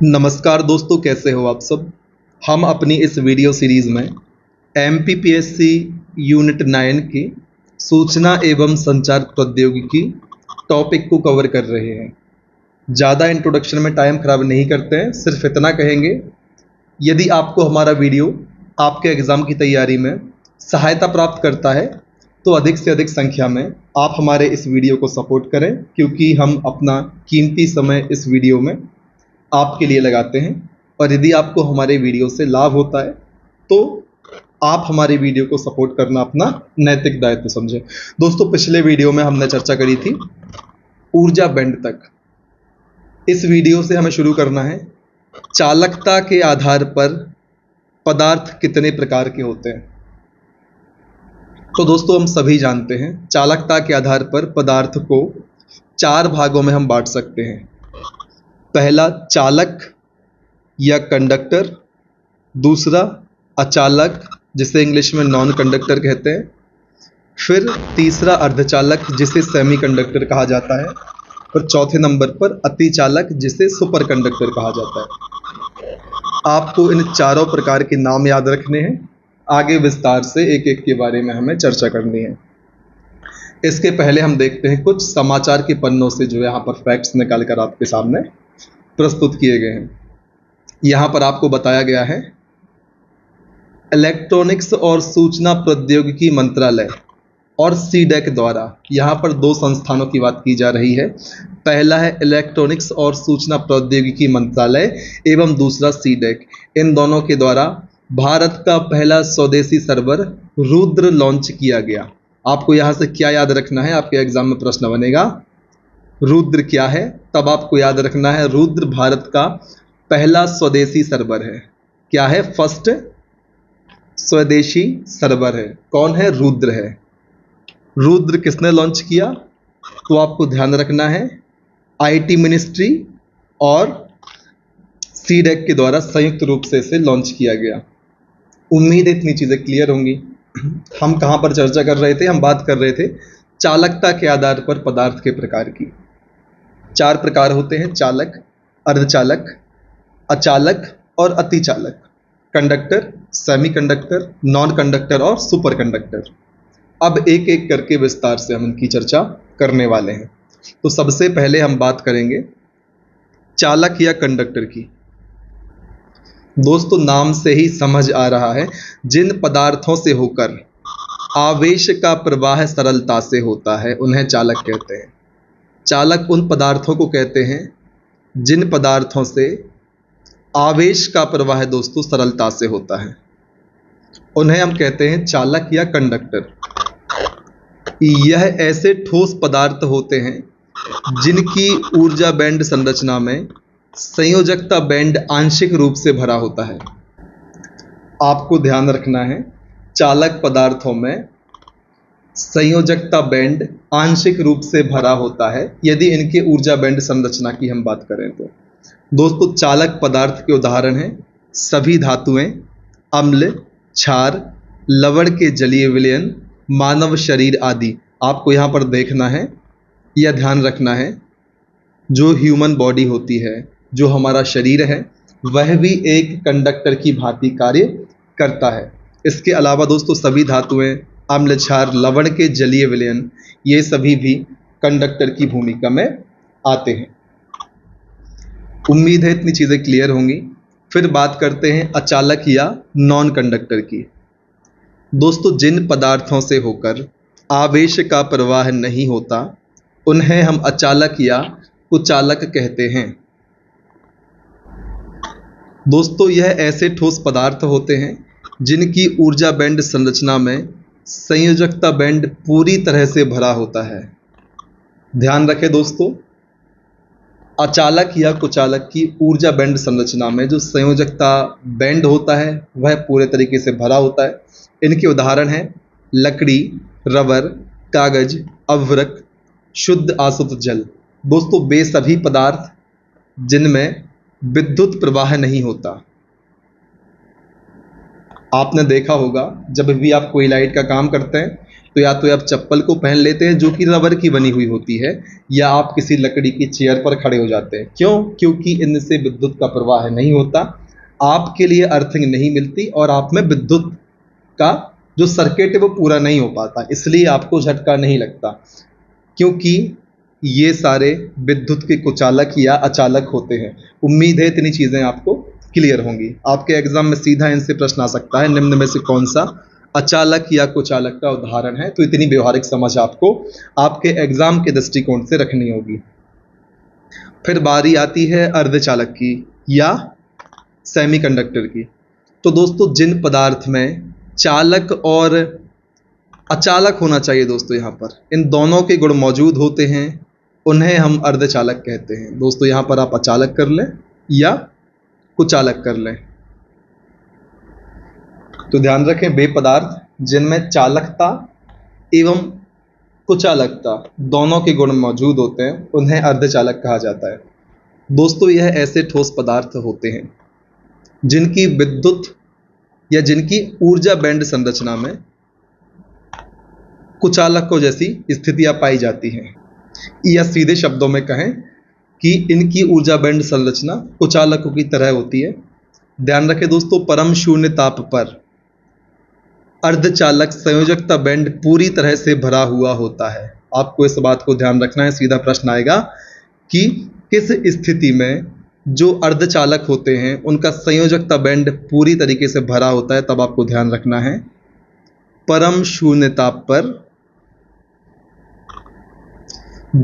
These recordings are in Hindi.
नमस्कार दोस्तों, कैसे हो आप सब। हम अपनी इस वीडियो सीरीज़ में एमपीपीएससी यूनिट 9 की सूचना एवं संचार प्रौद्योगिकी टॉपिक को कवर कर रहे हैं। ज़्यादा इंट्रोडक्शन में टाइम ख़राब नहीं करते हैं, सिर्फ इतना कहेंगे, यदि आपको हमारा वीडियो आपके एग्ज़ाम की तैयारी में सहायता प्राप्त करता है तो अधिक से अधिक संख्या में आप हमारे इस वीडियो को सपोर्ट करें, क्योंकि हम अपना कीमती समय इस वीडियो में आपके लिए लगाते हैं। और यदि आपको हमारे वीडियो से लाभ होता है तो आप हमारे वीडियो को सपोर्ट करना अपना नैतिक दायित्व समझें। दोस्तों, पिछले वीडियो में हमने चर्चा करी थी ऊर्जा बैंड तक। इस वीडियो से हमें शुरू करना है चालकता के आधार पर पदार्थ कितने प्रकार के होते हैं। तो दोस्तों, हम सभी जानते हैं चालकता के आधार पर पदार्थ को 4 भागों में हम बांट सकते हैं। पहला चालक या कंडक्टर, दूसरा अचालक जिसे इंग्लिश में नॉन कंडक्टर कहते हैं, फिर तीसरा अर्धचालक जिसे सेमी कंडक्टर कहा जाता है, और चौथे नंबर पर अतिचालक जिसे सुपर कंडक्टर कहा जाता है। आपको इन चारों प्रकार के नाम याद रखने हैं। आगे विस्तार से एक एक के बारे में हमें चर्चा करनी है। इसके पहले हम देखते हैं कुछ समाचार के पन्नों से जो यहाँ पर फैक्ट्स निकाल कर आपके सामने प्रस्तुत किए गए हैं। यहाँ पर आपको बताया गया है इलेक्ट्रॉनिक्स और सूचना प्रौद्योगिकी मंत्रालय और सीडेक द्वारा, यहाँ पर 2 संस्थानों की बात की जा रही है। पहला है इलेक्ट्रॉनिक्स और सूचना प्रौद्योगिकी मंत्रालय एवं दूसरा सीडेक। इन दोनों के द्वारा भारत का पहला स्वदेशी सर्वर रुद्र लॉन्च किया गया। आपको यहाँ से क्या याद रखना है, आपके एग्जाम में प्रश्न बनेगा रुद्र क्या है, तब आपको याद रखना है रुद्र भारत का पहला स्वदेशी सर्वर है। क्या है? फर्स्ट स्वदेशी सर्वर है। कौन है? रुद्र है। रुद्र किसने लॉन्च किया? तो आपको ध्यान रखना है आईटी मिनिस्ट्री और सीडेक के द्वारा संयुक्त रूप से इसे लॉन्च किया गया। उम्मीद है इतनी चीज़ें क्लियर होंगी। हम कहाँ पर चर्चा कर रहे थे? हम बात कर रहे थे चालकता के आधार पर पदार्थ के प्रकार की। 4 प्रकार होते हैं: चालक, अर्धचालक, अचालक और अतिचालक, conductor, semiconductor, non conductor और सुपर कंडक्टर। अब एक एक करके विस्तार से हम इनकी चर्चा करने वाले हैं। तो सबसे पहले हम बात करेंगे चालक या कंडक्टर की। दोस्तों, नाम से ही समझ आ रहा है जिन पदार्थों से होकर आवेश का प्रवाह सरलता से होता है उन्हें चालक कहते हैं। चालक उन पदार्थों को कहते हैं जिन पदार्थों से आवेश का प्रवाह दोस्तों सरलता से होता है, उन्हें हम कहते हैं चालक या कंडक्टर। यह ऐसे ठोस पदार्थ होते हैं जिनकी ऊर्जा बैंड संरचना में संयोजकता बैंड आंशिक रूप से भरा होता है। आपको ध्यान रखना है चालक पदार्थों में संयोजकता बैंड आंशिक रूप से भरा होता है यदि इनके ऊर्जा बैंड संरचना की हम बात करें तो। दोस्तों, चालक पदार्थ के उदाहरण हैं सभी धातुएं, अम्ल, क्षार, लवण के जलीय विलयन, मानव शरीर आदि। आपको यहाँ पर देखना है या ध्यान रखना है जो ह्यूमन बॉडी होती है, जो हमारा शरीर है, वह भी एक कंडक्टर की भांति कार्य करता है। इसके अलावा दोस्तों सभी धातुएं, अम्ल, क्षार, लवण के जलीय विलयन, ये सभी भी कंडक्टर की भूमिका में आते हैं। उम्मीद है इतनी चीज़ें क्लियर होंगी। फिर बात करते हैं अचालक या नॉन कंडक्टर की। दोस्तों, जिन पदार्थों से होकर आवेश का प्रवाह नहीं होता उन्हें हम अचालक या कुचालक कहते हैं। दोस्तों, यह ऐसे ठोस पदार्थ होते हैं जिनकी ऊर्जा बैंड संरचना में संयोजकता बैंड पूरी तरह से भरा होता है। ध्यान रखें दोस्तों, अचालक या कुचालक की ऊर्जा बैंड संरचना में जो संयोजकता बैंड होता है वह पूरे तरीके से भरा होता है। इनके उदाहरण हैं लकड़ी, रबर, कागज, अभ्रक, शुद्ध आसुत जल। दोस्तों, वे सभी पदार्थ जिनमें विद्युत प्रवाह नहीं होता। आपने देखा होगा जब भी आप कोई लाइट का काम करते हैं तो या तो आप चप्पल को पहन लेते हैं जो कि रबर की बनी हुई होती है, या आप किसी लकड़ी की चेयर पर खड़े हो जाते हैं। क्यों? क्योंकि इनसे विद्युत का प्रवाह नहीं होता, आपके लिए अर्थिंग नहीं मिलती और आप में विद्युत का जो सर्किट है वो पूरा नहीं हो पाता, इसलिए आपको झटका नहीं लगता। क्योंकि ये सारे विद्युत के कुचालक या अचालक होते हैं। उम्मीद है इतनी चीज़ें आपको क्लियर होंगी। आपके एग्जाम में सीधा इनसे प्रश्न आ सकता है, निम्न में से कौन सा अचालक या कुचालक का उदाहरण है? तो इतनी व्यवहारिक समझ आपको आपके एग्जाम के दृष्टिकोण से रखनी होगी। फिर बारी आती है अर्धचालक की या सेमीकंडक्टर की। तो दोस्तों जिन पदार्थ में चालक और अचालक होना चाहिए दोस्तों, यहाँ पर इन दोनों के गुण मौजूद होते हैं, उन्हें हम अर्धचालक कहते हैं। दोस्तों यहाँ पर आप अचालक कर लें या कुचालक कर लें। तो ध्यान रखें, वे पदार्थ जिनमें चालकता एवं कुचालकता दोनों के गुण मौजूद होते हैं उन्हें अर्धचालक कहा जाता है। दोस्तों यह ऐसे ठोस पदार्थ होते हैं जिनकी विद्युत या जिनकी ऊर्जा बैंड संरचना में कुचालकों जैसी स्थितियां पाई जाती हैं, या सीधे शब्दों में कहें कि इनकी ऊर्जा बैंड संरचना कुचालकों की तरह होती है। ध्यान रखें दोस्तों, परम शून्य ताप पर अर्धचालक संयोजकता बैंड पूरी तरह से भरा हुआ होता है। आपको इस बात को ध्यान रखना है। सीधा प्रश्न आएगा कि किस स्थिति में जो अर्धचालक होते हैं उनका संयोजकता बैंड पूरी तरीके से भरा होता है, तब आपको ध्यान रखना है परम शून्य ताप पर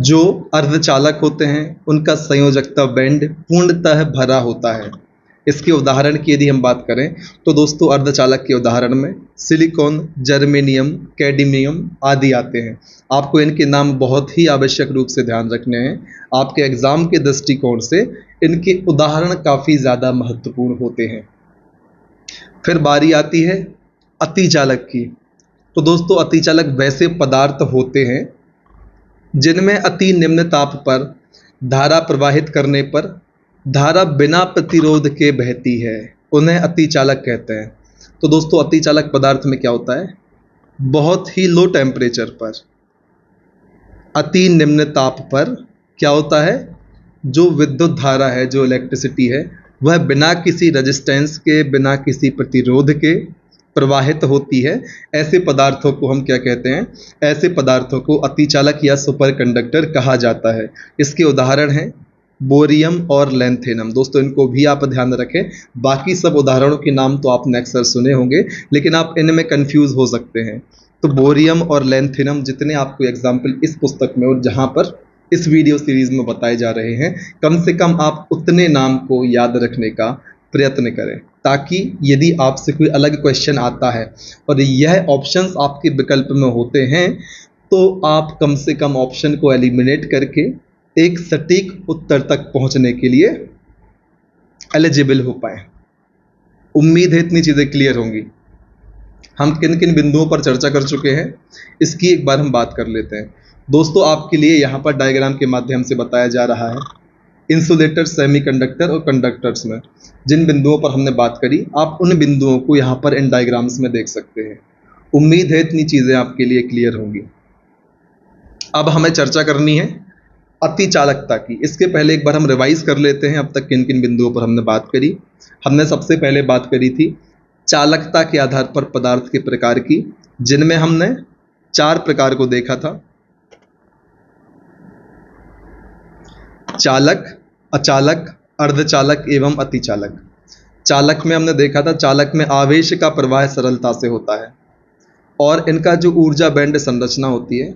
जो अर्धचालक होते हैं उनका संयोजकता बैंड पूर्णतः भरा होता है। इसके उदाहरण की यदि हम बात करें तो दोस्तों अर्धचालक के उदाहरण में सिलिकॉन, जर्मेनियम, कैडमियम आदि आते हैं। आपको इनके नाम बहुत ही आवश्यक रूप से ध्यान रखने हैं। आपके एग्जाम के दृष्टिकोण से इनके उदाहरण काफ़ी ज़्यादा महत्वपूर्ण होते हैं। फिर बारी आती है अतिचालक की। तो दोस्तों अतिचालक वैसे पदार्थ होते हैं जिनमें अति निम्न ताप पर धारा प्रवाहित करने पर धारा बिना प्रतिरोध के बहती है, उन्हें अतिचालक कहते हैं। तो दोस्तों अतिचालक पदार्थ में क्या होता है? बहुत ही लो टेम्परेचर पर अति निम्न ताप पर क्या होता है? जो विद्युत धारा है, जो इलेक्ट्रिसिटी है, वह बिना किसी रेजिस्टेंस के, बिना किसी प्रतिरोध के प्रवाहित होती है। ऐसे पदार्थों को हम क्या कहते हैं? ऐसे पदार्थों को अतिचालक या सुपर कंडक्टर कहा जाता है। इसके उदाहरण हैं बोरियम और लैंथेनम। दोस्तों इनको भी आप ध्यान रखें। बाकी सब उदाहरणों के नाम तो आपने अक्सर सुने होंगे, लेकिन आप इनमें कंफ्यूज हो सकते हैं। तो बोरियम और लैंथेनम जितने आपको एग्जाम्पल इस पुस्तक में और जहाँ पर इस वीडियो सीरीज में बताए जा रहे हैं, कम से कम आप उतने नाम को याद रखने का प्रयत्न करें, ताकि यदि आपसे कोई अलग क्वेश्चन आता है और यह ऑप्शंस आपके विकल्प में होते हैं तो आप कम से कम ऑप्शन को एलिमिनेट करके एक सटीक उत्तर तक पहुंचने के लिए एलिजिबल हो पाए। उम्मीद है इतनी चीज़ें क्लियर होंगी। हम किन किन बिंदुओं पर चर्चा कर चुके हैं इसकी एक बार हम बात कर लेते हैं। दोस्तों आपके लिए यहाँ पर डायग्राम के माध्यम से बताया जा रहा है इंसुलेटर, सेमीकंडक्टर और कंडक्टर्स में जिन बिंदुओं पर हमने बात करी, आप उन बिंदुओं को यहाँ पर इन डायग्राम्स में देख सकते हैं। उम्मीद है इतनी चीज़ें आपके लिए क्लियर होंगी। अब हमें चर्चा करनी है अतिचालकता की। इसके पहले एक बार हम रिवाइज कर लेते हैं अब तक किन किन बिंदुओं पर हमने बात करी। हमने सबसे पहले बात करी थी चालकता के आधार पर पदार्थ के प्रकार की, जिनमें हमने 4 प्रकार को देखा था: चालक, अचालक, अर्धचालक एवं अतिचालक। चालक में हमने देखा था चालक में आवेश का प्रवाह सरलता से होता है और इनका जो ऊर्जा बैंड संरचना होती है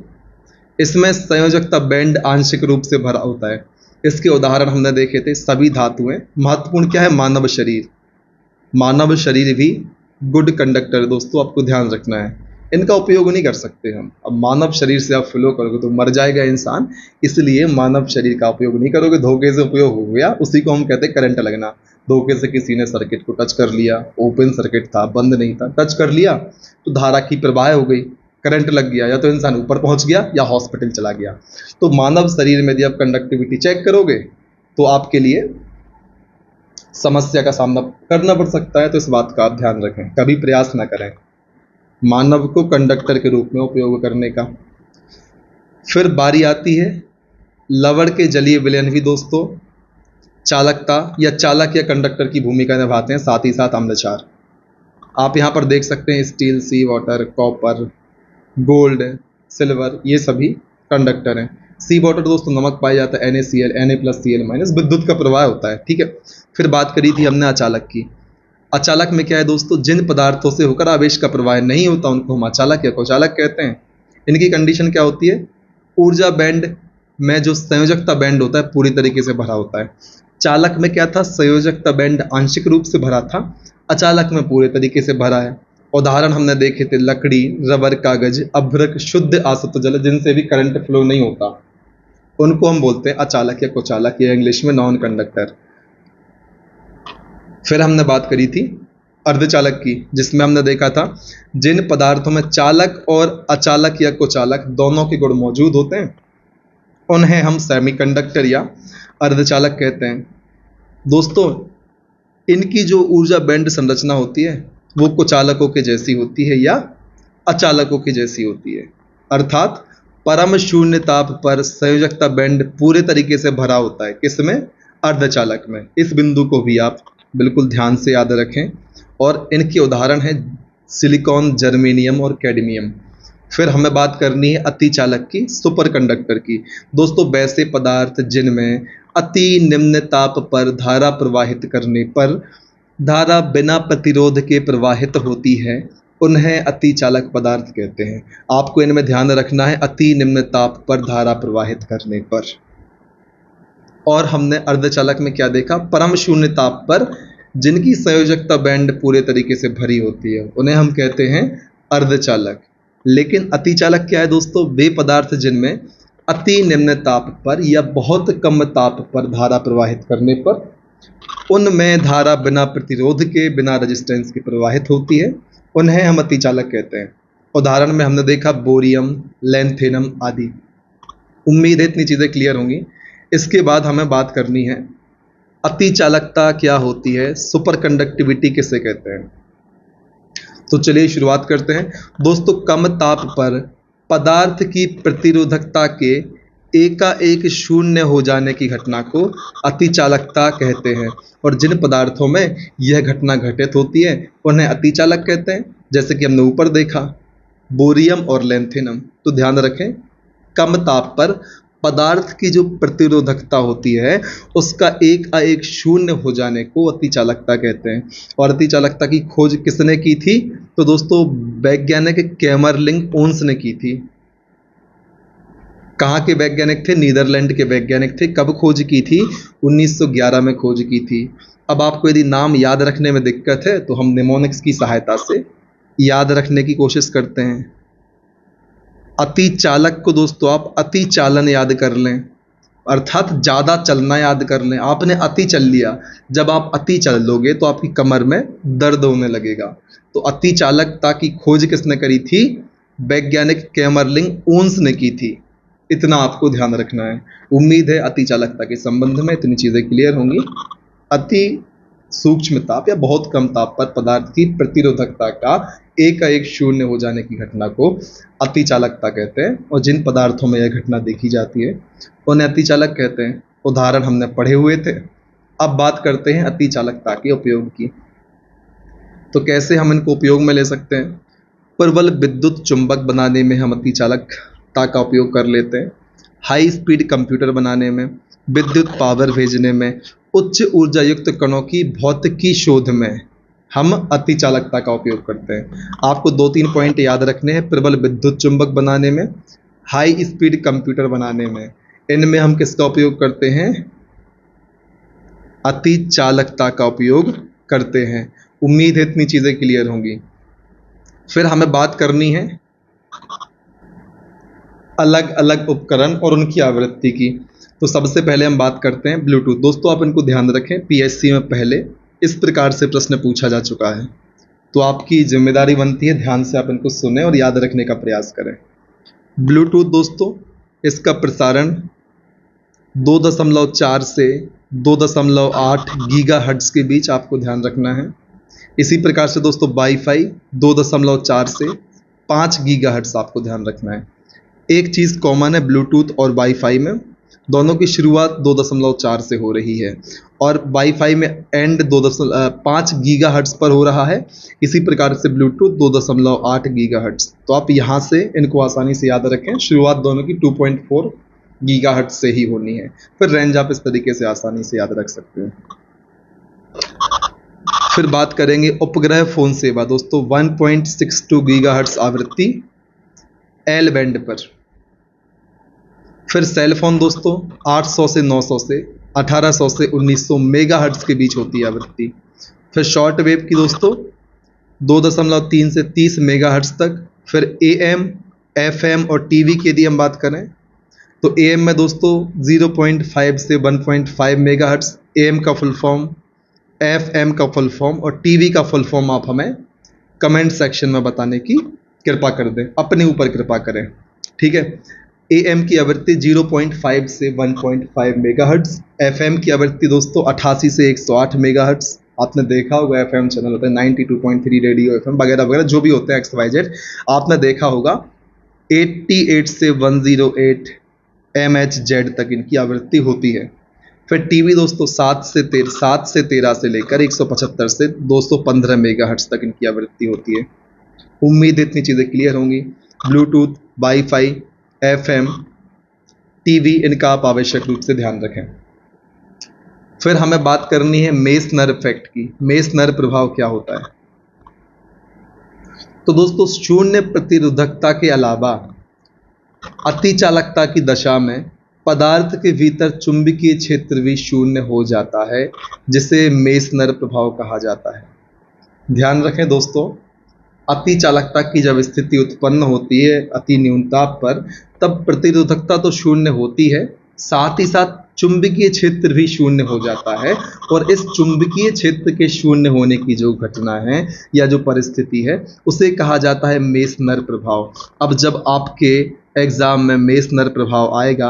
इसमें संयोजकता बैंड आंशिक रूप से भरा होता है। इसके उदाहरण हमने देखे थे सभी धातुएं। महत्वपूर्ण क्या है? मानव शरीर। मानव शरीर भी गुड कंडक्टर। दोस्तों आपको ध्यान रखना है, इनका उपयोग नहीं कर सकते हम। अब मानव शरीर से आप फ्लो करोगे तो मर जाएगा इंसान, इसलिए मानव शरीर का उपयोग नहीं करोगे। धोखे से उपयोग हो गया, उसी को हम कहते हैं करंट लगना। धोखे से किसी ने सर्किट को टच कर लिया, ओपन सर्किट था, बंद नहीं था, टच कर लिया तो धारा की प्रवाह हो गई, करंट लग गया, या तो इंसान ऊपर पहुंच गया या हॉस्पिटल चला गया। तो मानव शरीर में यदि आप कंडक्टिविटी चेक करोगे तो आपके लिए समस्या का सामना करना पड़ सकता है। तो इस बात का आप ध्यान रखें, कभी प्रयास ना करें। मानव को कंडक्टर के रूप में उपयोग करने का। फिर बारी आती है लवण के जलीय विलयन भी दोस्तों चालकता या चालक या कंडक्टर की भूमिका निभाते हैं, साथ ही साथ अम्लक्षार। आप यहाँ पर देख सकते हैं स्टील, सी वाटर, कॉपर, गोल्ड, सिल्वर, ये सभी कंडक्टर हैं। सी वाटर दोस्तों नमक पाया जाता है, NaCl, Na+Cl- विद्युत का प्रवाह होता है, ठीक है। फिर बात करी थी हमने अचालक की। अचालक में क्या है दोस्तों, जिन पदार्थों से होकर आवेश का प्रवाह नहीं होता उनको हम अचालक या कुचालक कहते हैं। इनकी कंडीशन क्या होती है, ऊर्जा बैंड में जो संयोजकता बैंड होता है पूरी तरीके से भरा होता है। चालक में क्या था, संयोजकता बैंड आंशिक रूप से भरा था, अचालक में पूरे तरीके से भरा है। उदाहरण हमने देखे थे लकड़ी, रबर, कागज, अभ्रक, शुद्ध आसुत जल, जिनसे भी करंट फ्लो नहीं होता, उनको हम बोलते हैं अचालक या कुचालक, या इंग्लिश में नॉन कंडक्टर। फिर हमने बात करी थी अर्धचालक की, जिसमें हमने देखा था जिन पदार्थों में चालक और अचालक या कुचालक दोनों के गुण मौजूद होते हैं उन्हें हम सेमीकंडक्टर या अर्धचालक कहते हैं। दोस्तों इनकी जो ऊर्जा बैंड संरचना होती है वो कुचालकों के जैसी होती है या अचालकों की जैसी होती है, अर्थात परम शून्य ताप पर संयोजकता बैंड पूरे तरीके से भरा होता है, किसमें, अर्धचालक में। इस बिंदु को भी आप बिल्कुल ध्यान से याद रखें। और इनके उदाहरण हैं सिलिकॉन, जर्मेनियम और कैडमियम। फिर हमें बात करनी है अतिचालक की, सुपर कंडक्टर की। दोस्तों वैसे पदार्थ जिनमें अति निम्न ताप पर धारा प्रवाहित करने पर धारा बिना प्रतिरोध के प्रवाहित होती है उन्हें अतिचालक पदार्थ कहते हैं। आपको इनमें ध्यान रखना है, अति निम्न ताप पर धारा प्रवाहित करने पर। और हमने अर्धचालक में क्या देखा, परम शून्य ताप पर जिनकी संयोजकता बैंड पूरे तरीके से भरी होती है उन्हें हम कहते हैं अर्धचालक। लेकिन अतिचालक क्या है दोस्तों, वे पदार्थ जिनमें अति निम्न ताप पर या बहुत कम ताप पर धारा प्रवाहित करने पर उनमें धारा बिना प्रतिरोध के, बिना रेजिस्टेंस के प्रवाहित होती है, उन्हें हम अतिचालक कहते हैं। उदाहरण में हमने देखा बोरियम, लैंथेनम आदि। उम्मीद है इतनी चीज़ें क्लियर होंगी। इसके बाद हमें बात करनी है अतिचालकता क्या होती है, सुपर कंडक्टिविटी किसे कहते हैं। तो चलिए शुरुआत करते हैं। दोस्तों कम ताप पर पदार्थ की प्रतिरोधकता के एकाएक शून्य हो जाने की घटना को अतिचालकता कहते हैं। और जिन पदार्थों में यह घटना घटित होती है उन्हें अतिचालक कहते हैं, जैसे कि हमने ऊपर देखा बोरियम और लैंथेनम। तो ध्यान रखें, कम ताप पर पदार्थ की जो प्रतिरोधकता होती है उसका एकाएक शून्य हो जाने को अतिचालकता कहते हैं। और अतिचालकता की खोज किसने की थी, तो दोस्तों वैज्ञानिक कैमरलिंग ओन्स ने की थी। कहाँ के वैज्ञानिक थे, नीदरलैंड के वैज्ञानिक थे। कब खोज की थी, 1911 में खोज की थी। अब आपको यदि नाम याद रखने में दिक्कत है तो हम निमोनिक्स की सहायता से याद रखने की कोशिश करते हैं। अतिचालक को दोस्तों आप अतिचालन याद कर लें, अर्थात ज़्यादा चलना याद कर लें। आपने अति चल लिया, जब आप अति चल लोगे तो आपकी कमर में दर्द होने लगेगा। तो अतिचालकता की खोज किसने करी थी, वैज्ञानिक कैमरलिंग ओन्स ने की थी। इतना आपको ध्यान रखना है। उम्मीद है अतिचालकता के संबंध में इतनी चीज़ें क्लियर होंगी। अति सूक्ष्म ताप या बहुत कम ताप पर पदार्थ की प्रतिरोधकता का एकाएक शून्य हो जाने की घटना को अतिचालकता कहते हैं। और जिन पदार्थों में यह घटना देखी जाती है उन्हें अतिचालक कहते हैं। उदाहरण हमने पढ़े हुए थे। अब बात करते हैं अतिचालकता के उपयोग की। तो कैसे हम इनको उपयोग में ले सकते हैं, प्रबल विद्युत चुंबक बनाने में हम अतिचालकता का उपयोग कर लेते हैं। हाई स्पीड कंप्यूटर बनाने में, विद्युत पावर भेजने में, उच्च ऊर्जा युक्त कणों की भौतिकी शोध में हम अतिचालकता का उपयोग करते हैं। आपको 2-3 पॉइंट याद रखने हैं। प्रबल विद्युत चुंबक बनाने में, हाई स्पीड कंप्यूटर बनाने में, इनमें हम किसका उपयोग करते हैं, अतिचालकता का उपयोग करते हैं। उम्मीद है इतनी चीज़ें क्लियर होंगी। फिर हमें बात करनी है अलग अलग उपकरण और उनकी आवृत्ति की। तो सबसे पहले हम बात करते हैं ब्लूटूथ। दोस्तों आप इनको ध्यान रखें, पीएससी में पहले इस प्रकार से प्रश्न पूछा जा चुका है, तो आपकी जिम्मेदारी बनती है ध्यान से आप इनको सुने और याद रखने का प्रयास करें। ब्लूटूथ दोस्तों, इसका प्रसारण 2.4 से 2.8 गीगाहर्ट्ज के बीच आपको ध्यान रखना है। इसी प्रकार से दोस्तों वाईफाई 2.4 से 5 गीगाहर्ट्ज़ आपको ध्यान रखना है। एक चीज़ कॉमन है ब्लूटूथ और वाईफाई में, दोनों की शुरुआत 2.4 से हो रही है और वाईफाई में एंड 5 गीगाहर्ट्ज़ पर हो रहा है। इसी प्रकार से ब्लूटूथ 2.8 गीगाहर्ट्ज़। तो आप यहाँ से इनको आसानी से याद रखें, शुरुआत दोनों की 2.4 गीगाहर्ट्ज़ से ही होनी है। फिर रेंज आप इस तरीके से आसानी से याद रख सकते हैं। फिर बात करेंगे उपग्रह फ़ोन सेवा दोस्तों, 1.62 गीगाहर्ट्ज़ आवृत्ति एल बैंड पर। फिर सेल फोन दोस्तों 800 से 900 से 1800 से 1900 मेगाहर्ट्ज़ के बीच होती है आवृत्ति। फिर शॉर्ट वेव की दोस्तों 2.3 से 30 मेगाहर्ट्ज़ तक। फिर AM, FM और टीवी की यदि हम बात करें तो AM में दोस्तों 0.5 से 1.5 मेगाहर्ट्ज़ AM का फुल फॉर्म, FM का फुल फॉर्म और टीवी का फुल फॉर्म आप हमें कमेंट सेक्शन में बताने की कृपा कर दें, अपने ऊपर कृपा करें, ठीक है। AM की आवृत्ति 0.5 से 1.5 मेगाहर्ट्ज़, FM की आवृत्ति दोस्तों 88 से 108 मेगाहर्ट्ज़। आपने देखा होगा FM चैनल होता है 92.3 रेडियो FM वगैरह वगैरह जो भी होते हैं XYZ, आपने देखा होगा 88 से 108 MHz तक इनकी आवृत्ति होती है। फिर टीवी दोस्तों 7 से 13 से लेकर 175 से 215 मेगाहर्ट्ज़ तक इनकी आवृत्ति होती है। उम्मीद है इतनी चीज़ें क्लियर होंगी। ब्लूटूथ, वाईफाई, FM, टीवी, इनका आप आवश्यक रूप से ध्यान रखें। फिर हमें बात करनी है मेसनर इफेक्ट की। मेसनर प्रभाव क्या होता है? तो दोस्तों शून्य प्रतिरोधकता के अलावा अति चालकता की दशा में पदार्थ के भीतर चुंबकीय क्षेत्र भी शून्य हो जाता है, जिसे मेसनर प्रभाव कहा जाता है। ध्यान रखें दोस्तों, अति चालकता की जब स्थिति उत्पन्न होती है अति न्यूनताप पर, तब प्रतिरोधकता तो शून्य होती है, साथ ही साथ चुंबकीय क्षेत्र भी शून्य हो जाता है। और इस चुंबकीय क्षेत्र के शून्य होने की जो घटना है या जो परिस्थिति है उसे कहा जाता है मेसनर प्रभाव। अब जब आपके एग्जाम में मेसनर प्रभाव आएगा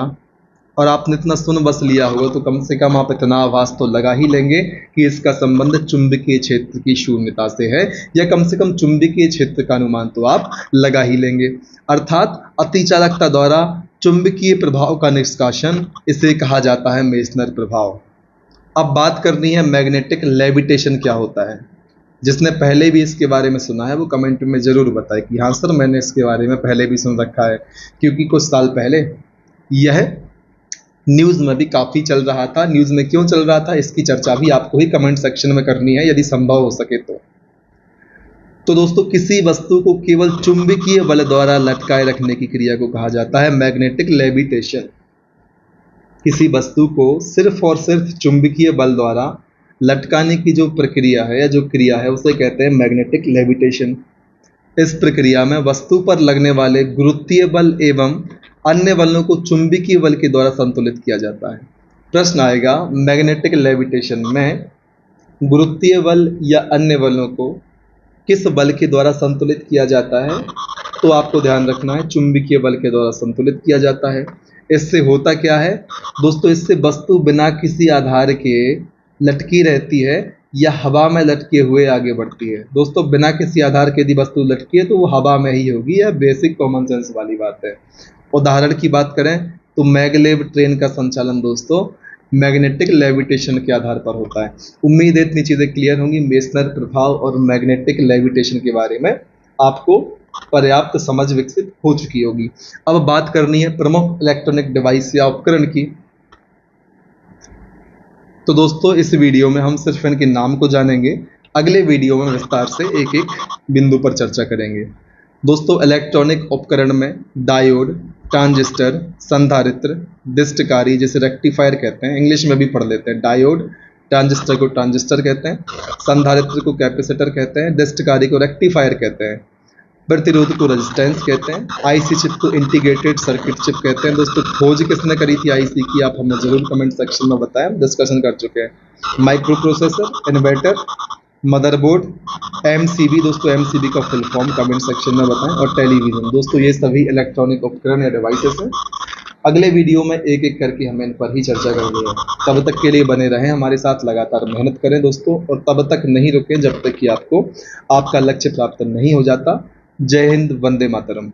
और आपने इतना सुन बस लिया होगा तो कम से कम आप इतना आभास तो लगा ही लेंगे कि इसका संबंध चुंबकीय क्षेत्र की शून्यता से है, या कम से कम चुंबकीय क्षेत्र का अनुमान तो आप लगा ही लेंगे। अर्थात अतिचालकता द्वारा चुंबकीय प्रभाव का निष्कासन, इसे कहा जाता है मेसनर प्रभाव। अब बात करनी है मैग्नेटिक लेविटेशन क्या होता है। जिसने पहले भी इसके बारे में सुना है वो कमेंट में ज़रूर बताए कि हाँ सर मैंने इसके बारे में पहले भी सुन रखा है, क्योंकि कुछ साल पहले यह न्यूज़ में भी काफ़ी चल रहा था। न्यूज़ में क्यों चल रहा था इसकी चर्चा भी आपको ही कमेंट सेक्शन में करनी है यदि संभव हो सके तो दोस्तों किसी वस्तु को केवल चुंबकीय बल द्वारा लटकाए रखने की क्रिया को कहा जाता है मैग्नेटिक लेविटेशन। किसी वस्तु को सिर्फ और सिर्फ चुंबकीय बल द्वारा लटकाने की जो प्रक्रिया है या जो क्रिया है उसे कहते हैं मैग्नेटिक लेविटेशन। इस प्रक्रिया में वस्तु पर लगने वाले गुरुत्वीय बल एवं अन्य बलों को चुंबकीय बल के द्वारा संतुलित किया जाता है। प्रश्न आएगा मैग्नेटिक लेविटेशन में गुरुत्वीय बल या अन्य बलों को किस बल के द्वारा संतुलित किया जाता है? तो आपको ध्यान रखना है चुंबकीय बल के द्वारा संतुलित किया जाता है। इससे होता क्या है दोस्तों, इससे वस्तु बिना किसी आधार के लटकी रहती है या हवा में लटके हुए आगे बढ़ती है। दोस्तों बिना किसी आधार के यदि वस्तु लटकी है तो वो हवा में ही होगी, यह बेसिक कॉमन सेंस वाली बात है। उदाहरण की बात करें तो मैगलेव ट्रेन का संचालन दोस्तों मैग्नेटिक लेविटेशन के आधार पर होता है। उम्मीद है इतनी चीज़ें क्लियर होंगी। मेसनर प्रभाव और मैग्नेटिक लेविटेशन के बारे में आपको पर्याप्त समझ विकसित हो चुकी होगी। अब बात करनी है प्रमुख इलेक्ट्रॉनिक डिवाइस या उपकरण की। तो दोस्तों इस वीडियो में हम सिर्फ इनके नाम को जानेंगे, अगले वीडियो में विस्तार से एक एक बिंदु पर चर्चा करेंगे। दोस्तों इलेक्ट्रॉनिक उपकरण में डायोड, ट्रांजिस्टर, संधारित्र, डिस्टकारी जिसे रेक्टिफायर कहते हैं, इंग्लिश में भी पढ़ लेते हैं। डायोड, ट्रांजिस्टर को ट्रांजिस्टर कहते हैं, संधारित्र को कैपेसिटर कहते हैं, डिस्टकारी को रेक्टिफायर कहते हैं, प्रतिरोध को रेजिस्टेंस कहते हैं, आईसी चिप को इंटीग्रेटेड सर्किट चिप कहते हैं। दोस्तों खोज किसने करी थी आईसी की आप हमें जरूर कमेंट सेक्शन में बताएं, डिस्कशन कर चुके हैं। Micro processor, inverter, motherboard, MCB, दोस्तों एमसीबी का फुल फॉर्म कमेंट सेक्शन में बताएं, और टेलीविजन। दोस्तों ये सभी इलेक्ट्रॉनिक उपकरण या डिवाइसेस हैं। अगले वीडियो में एक एक करके हमें इन पर ही चर्चा करनी है। तब तक के लिए बने रहें हमारे साथ, लगातार मेहनत करें दोस्तों, और तब तक नहीं रुकें जब तक कि आपको आपका लक्ष्य प्राप्त नहीं हो जाता। जय हिंद, वंदे मातरम।